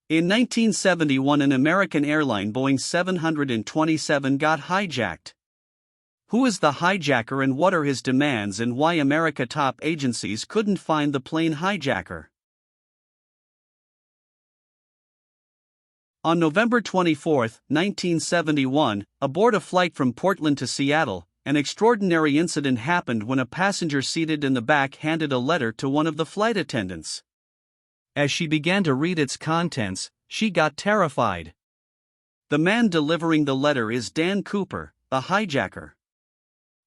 In 1971, an American airline Boeing 727 got hijacked. Who is the hijacker and what are his demands, and why America top agencies couldn't find the plane hijacker? On November 24, 1971, aboard a flight from Portland to Seattle, an extraordinary incident happened when a passenger seated in the back handed a letter to one of the flight attendants. As she began to read its contents, she got terrified. The man delivering the letter is Dan Cooper, the hijacker.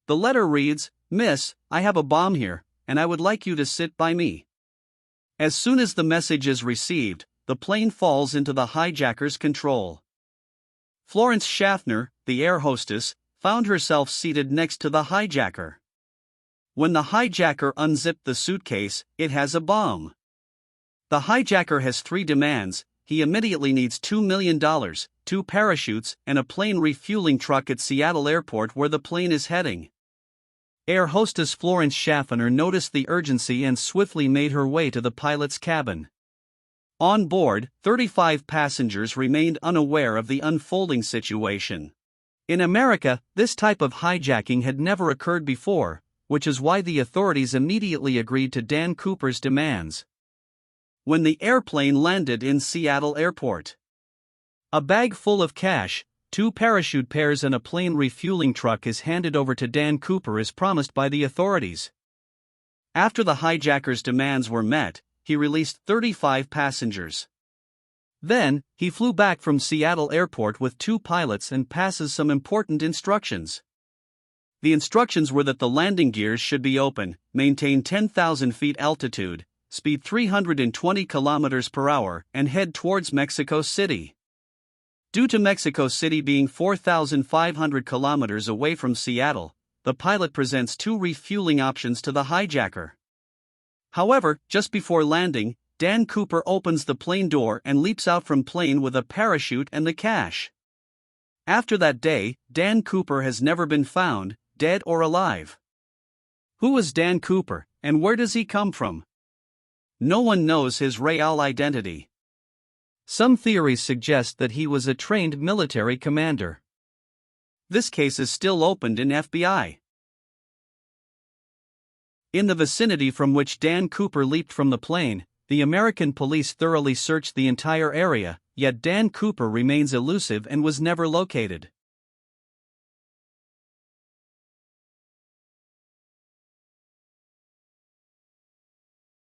The letter reads, "Miss, I have a bomb here, and I would like you to sit by me." As soon as the message is received, the plane falls into the hijacker's control. Florence Schaffner, the air hostess, found herself seated next to the hijacker. When the hijacker unzipped the suitcase, it has a bomb. The hijacker has 3 demands. He immediately needs $2 million, 2 parachutes, and a plane refueling truck at Seattle Airport where the plane is heading. Air hostess Florence Schaffner noticed the urgency and swiftly made her way to the pilot's cabin. On board, 35 passengers remained unaware of the unfolding situation. In America, this type of hijacking had never occurred before, which is why the authorities immediately agreed to Dan Cooper's demands. When the airplane landed in Seattle Airport, a bag full of cash, 2 parachute pairs and a plane refueling truck is handed over to Dan Cooper as promised by the authorities. After the hijacker's demands were met, he released 35 passengers. Then, he flew back from Seattle Airport with 2 pilots and passes some important instructions. The instructions were that the landing gears should be open, maintain 10,000 feet altitude, speed 320 kilometers per hour, and head towards Mexico City. Due to Mexico City being 4,500 kilometers away from Seattle, the pilot presents 2 refueling options to the hijacker. However, just before landing, Dan Cooper opens the plane door and leaps out from plane with a parachute and the cash. After that day, Dan Cooper has never been found, dead or alive. Who is Dan Cooper, and where does he come from? No one knows his real identity. Some theories suggest that he was a trained military commander. This case is still opened in FBI. In the vicinity from which Dan Cooper leaped from the plane, the American police thoroughly searched the entire area, yet Dan Cooper remains elusive and was never located.